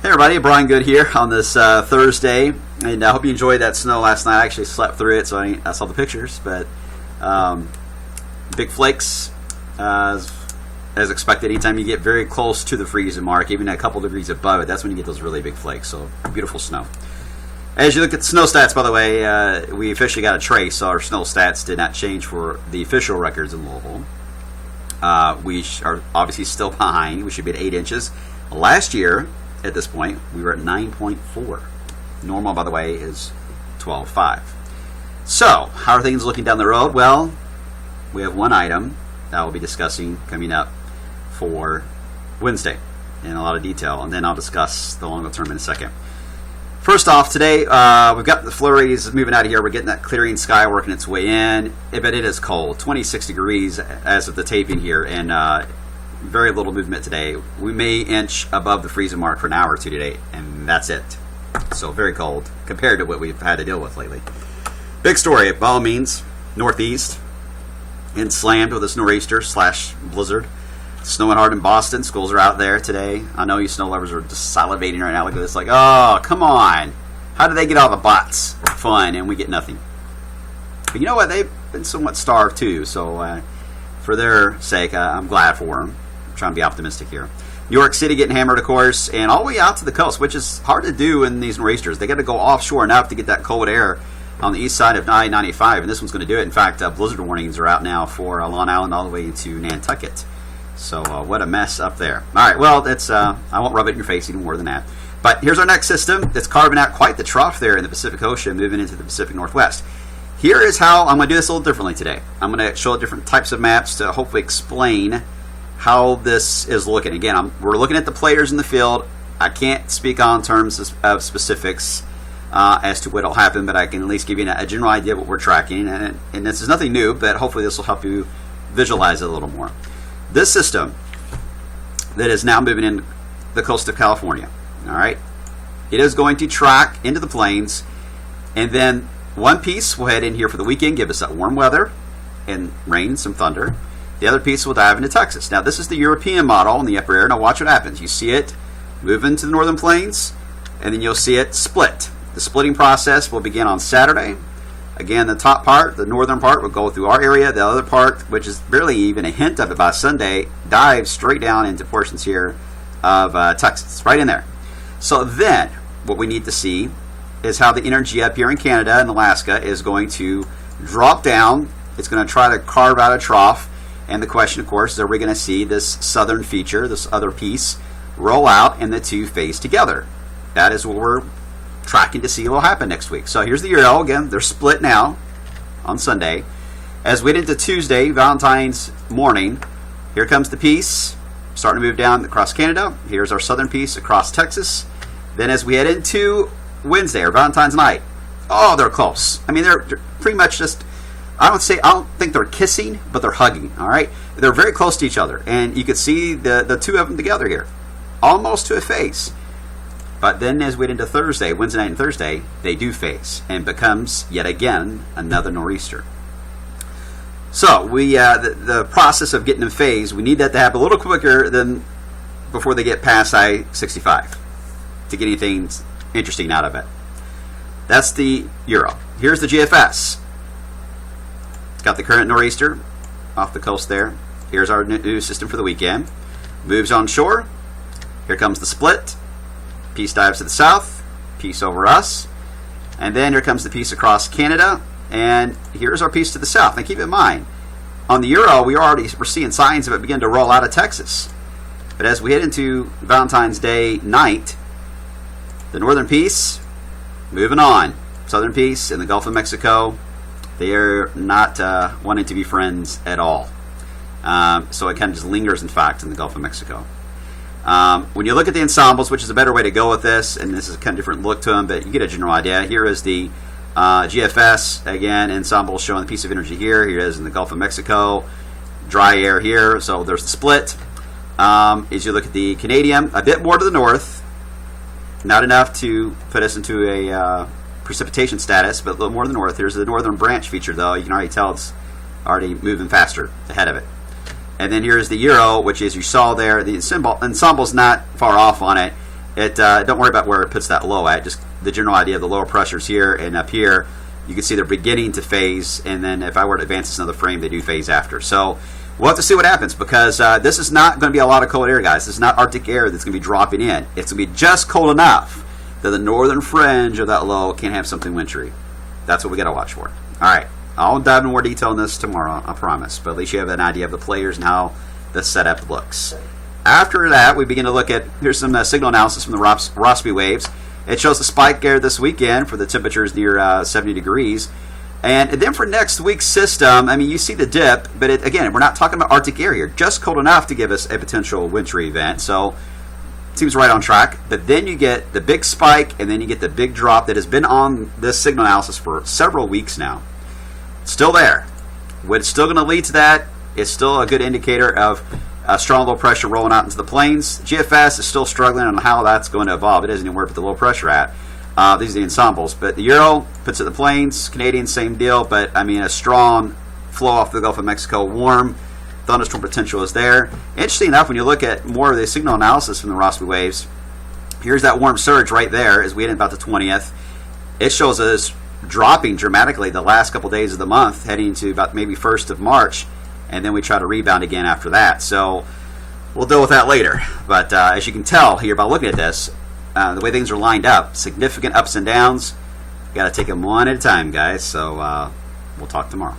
Hey everybody, Brian Good here on this Thursday, and I hope you enjoyed that snow last night. I actually slept through it, so I saw the pictures, but big flakes, as expected. Anytime you get very close to the freezing mark, even a couple degrees above it, that's when you get those really big flakes, so beautiful snow. As you look at the snow stats, by the way, we officially got a trace, so our snow stats did not change for the official records in Louisville. We are obviously still behind. We should be at 8 inches. Last year, at this point, we were at 9.4. Normal, by the way, is 12.5. So, how are things looking down the road? Well, we have one item that we'll be discussing coming up for Wednesday in a lot of detail, and then I'll discuss the longer term in a second. First off, today we've got the flurries moving out of here. We're getting that clearing sky working its way in, but it is cold, 26 degrees as of the taping here, and very little movement today. We may inch above the freezing mark for an hour or two today, and that's it. So very cold compared to what we've had to deal with lately. Big story, by all means, Northeast, and slammed with a nor'easter / blizzard. Snowing hard in Boston. Schools are out there today. I know you snow lovers are just salivating right now. Look at this, like, oh, come on. How do they get all the bots fun and we get nothing? But you know what? They've been somewhat starved too. So for their sake, I'm glad for them. I'm trying to be optimistic here. New York City getting hammered, of course, and all the way out to the coast, which is hard to do in these nor'easters. They got to go offshore enough to get that cold air on the east side of I-95, and this one's going to do it. In fact, blizzard warnings are out now for Long Island all the way to Nantucket. So what a mess up there. All right, well, that's I won't rub it in your face even more than that. But here's our next system that's carving out quite the trough there in the Pacific Ocean, moving into the Pacific Northwest. Here is how I'm going to do this a little differently today. I'm going to show different types of maps to hopefully explain how this is looking. Again, we're looking at the players in the field. I can't speak on terms of specifics as to what will happen, but I can at least give you a general idea of what we're tracking. And this is nothing new, but hopefully this will help you visualize it a little more. This system that is now moving in the coast of California, all right, it is going to track into the plains, and then one piece will head in here for the weekend, give us that warm weather and rain, some thunder. The other piece will dive into Texas. Now, this is the European model in the upper air. Now, watch what happens. You see it move into the northern plains, and then you'll see it split. The splitting process will begin on Saturday. Again, the top part, the northern part, will go through our area. The other part, which is barely even a hint of it by Sunday, dives straight down into portions here of Texas, right in there. So then, what we need to see is how the energy up here in Canada and Alaska is going to drop down. It's going to try to carve out a trough. And the question, of course, is, are we going to see this southern feature, this other piece, roll out and the two phase together? That is what we're tracking to see what will happen next week. So here's the Euro. Again, they're split now on Sunday. As we get into Tuesday, Valentine's morning, here comes the piece starting to move down across Canada. Here's our southern piece across Texas. Then as we head into Wednesday, or Valentine's night, oh, they're close. I mean, they're pretty much just, I don't think they're kissing, but they're hugging, all right? They're very close to each other, and you can see the two of them together here, almost to a face. But then as we get into Thursday, Wednesday night and Thursday, they do phase and becomes, yet again, another nor'easter. So we the process of getting them phased, we need that to happen a little quicker than before they get past I-65 to get anything interesting out of it. That's the Euro. Here's the GFS. It's got the current nor'easter off the coast there. Here's our new system for the weekend. Moves on shore. Here comes the split. Piece dives to the south, piece over us, and then here comes the piece across Canada, and here's our piece to the south. Now keep in mind, on the Euro, we're seeing signs of it begin to roll out of Texas. But as we head into Valentine's Day night, the northern piece, moving on. Southern piece in the Gulf of Mexico, they are not wanting to be friends at all. So it kind of just lingers, in fact, in the Gulf of Mexico. When you look at the ensembles, which is a better way to go with this, and this is a kind of different look to them, but you get a general idea. Here is the GFS, again, ensemble showing the piece of energy here. Here it is in the Gulf of Mexico. Dry air here, so there's the split. As you look at the Canadian, a bit more to the north. Not enough to put us into a precipitation status, but a little more to the north. Here's the northern branch feature, though. You can already tell it's already moving faster ahead of it. And then here's the Euro, which, as you saw there, the ensemble's not far off on it. Don't worry about where it puts that low at. Just the general idea of the lower pressures here and up here. You can see they're beginning to phase, and then if I were to advance this another frame, they do phase after. So we'll have to see what happens, because this is not going to be a lot of cold air, guys. This is not Arctic air that's going to be dropping in. It's going to be just cold enough that the northern fringe of that low can have something wintry. That's what we got to watch for. All right, I'll dive in more detail on this tomorrow, I promise. But at least you have an idea of the players and how the setup looks. After that, we begin to look at, here's some signal analysis from the Rossby waves. It shows the spike there this weekend for the temperatures near 70 degrees. And then for next week's system, I mean, you see the dip, but again, we're not talking about Arctic air here, just cold enough to give us a potential wintry event. So it seems right on track. But then you get the big spike, and then you get the big drop that has been on this signal analysis for several weeks now. It's still there. What's still going to lead to that is still a good indicator of strong low pressure rolling out into the plains. GFS is still struggling on how that's going to evolve. It doesn't even work with the low pressure at. These are the ensembles. But the Euro puts it in the plains. Canadian, same deal. But, I mean, a strong flow off the Gulf of Mexico, warm. Thunderstorm potential is there. Interesting enough, when you look at more of the signal analysis from the Rossby waves, here's that warm surge right there as we hit about the 20th. It shows us dropping dramatically the last couple days of the month, heading to about maybe 1st of March. And then we try to rebound again after that. So we'll deal with that later. But as you can tell here by looking at this, the way things are lined up, significant ups and downs. Got to take them one at a time, guys. So we'll talk tomorrow.